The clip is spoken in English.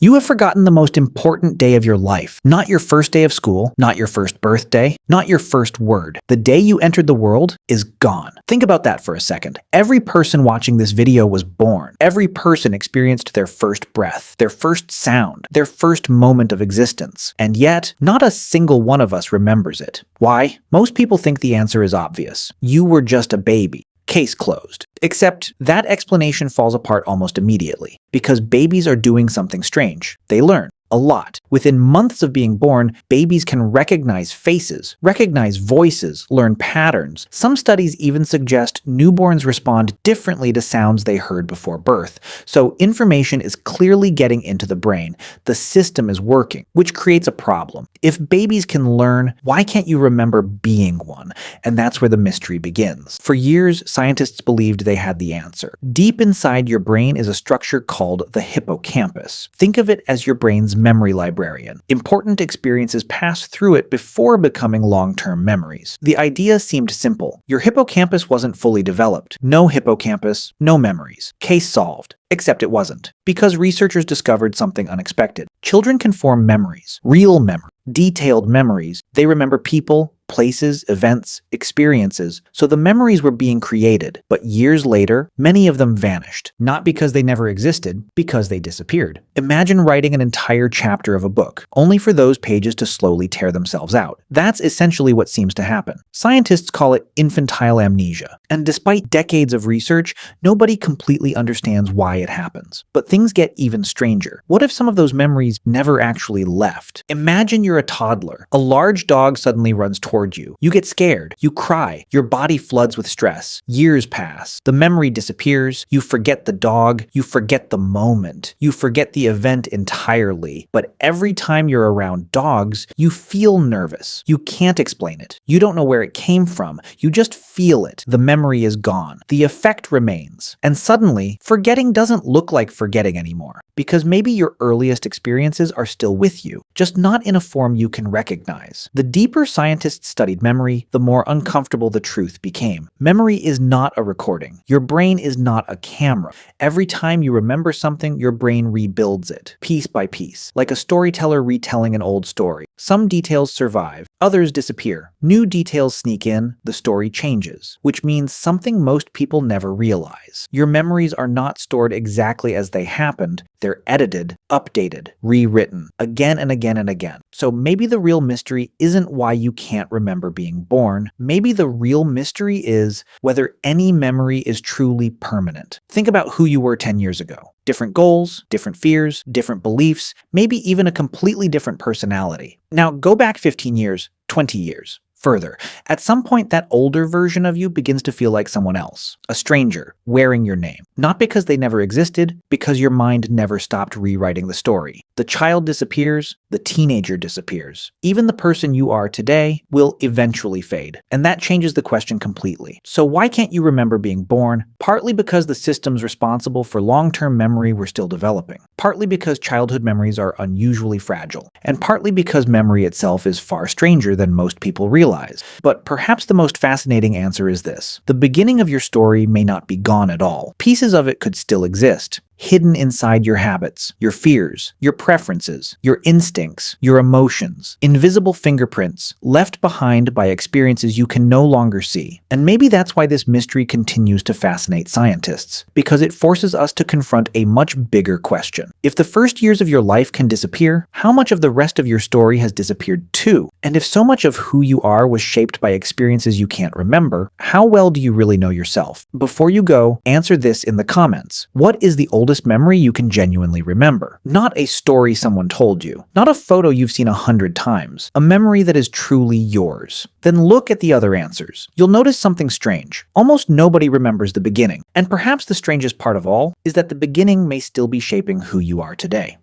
You have forgotten the most important day of your life. Not your first day of school, not your first birthday, not your first word. The day you entered the world is gone. Think about that for a second. Every person watching this video was born. Every person experienced their first breath, their first sound, their first moment of existence. And yet, not a single one of us remembers it. Why? Most people think the answer is obvious. You were just a baby. Case closed. Except that explanation falls apart almost immediately, because babies are doing something strange. They learn. A lot. Within months of being born, babies can recognize faces, recognize voices, learn patterns. Some studies even suggest newborns respond differently to sounds they heard before birth. So information is clearly getting into the brain. The system is working, which creates a problem. If babies can learn, why can't you remember being one? And that's where the mystery begins. For years, scientists believed they had the answer. Deep inside your brain is a structure called the hippocampus. Think of it as your brain's memory librarian. Important experiences pass through it before becoming long-term memories. The idea seemed simple. Your hippocampus wasn't fully developed. No hippocampus, no memories. Case solved. Except it wasn't, because researchers discovered something unexpected. Children can form memories, real memories, detailed memories. They remember people, places, events, experiences, so the memories were being created. But years later, many of them vanished. Not because they never existed, because they disappeared. Imagine writing an entire chapter of a book, only for those pages to slowly tear themselves out. That's essentially what seems to happen. Scientists call it infantile amnesia. And despite decades of research, nobody completely understands why it happens. But things get even stranger. What if some of those memories never actually left? Imagine you're a toddler. A large dog suddenly runs toward you. You get scared. You cry. Your body floods with stress. Years pass. The memory disappears. You forget the dog. You forget the moment. You forget the event entirely. But every time you're around dogs, you feel nervous. You can't explain it. You don't know where it came from. You just feel it. The memory is gone. The effect remains. And suddenly, forgetting doesn't look like forgetting anymore. Because maybe your earliest experiences are still with you, just not in a form you can recognize. The deeper scientists studied memory, the more uncomfortable the truth became. Memory is not a recording. Your brain is not a camera. Every time you remember something, your brain rebuilds it, piece by piece, like a storyteller retelling an old story. Some details survive, others disappear. New details sneak in, the story changes, which means something most people never realize. Your memories are not stored exactly as they happened. They're edited, updated, rewritten, again and again and again. So maybe the real mystery isn't why you can't remember being born. Maybe the real mystery is whether any memory is truly permanent. Think about who you were 10 years ago. Different goals, different fears, different beliefs, maybe even a completely different personality. Now go back 15 years, 20 years. Further, at some point that older version of you begins to feel like someone else, a stranger, wearing your name. Not because they never existed, because your mind never stopped rewriting the story. The child disappears, the teenager disappears. Even the person you are today will eventually fade, and that changes the question completely. So why can't you remember being born? Partly because the systems responsible for long-term memory were still developing. Partly because childhood memories are unusually fragile, and partly because memory itself is far stranger than most people realize. But perhaps the most fascinating answer is this. The beginning of your story may not be gone at all. Pieces of it could still exist, hidden inside your habits, your fears, your preferences, your instincts, your emotions, invisible fingerprints left behind by experiences you can no longer see. And maybe that's why this mystery continues to fascinate scientists, because it forces us to confront a much bigger question. If the first years of your life can disappear, how much of the rest of your story has disappeared too? And if so much of who you are was shaped by experiences you can't remember, how well do you really know yourself? Before you go, answer this in the comments. What is the oldest memory you can genuinely remember? Not a story someone told you, not a photo you've seen 100 times, a memory that is truly yours. Then look at the other answers. You'll notice something strange. Almost nobody remembers the beginning. And perhaps the strangest part of all is that the beginning may still be shaping who you are today.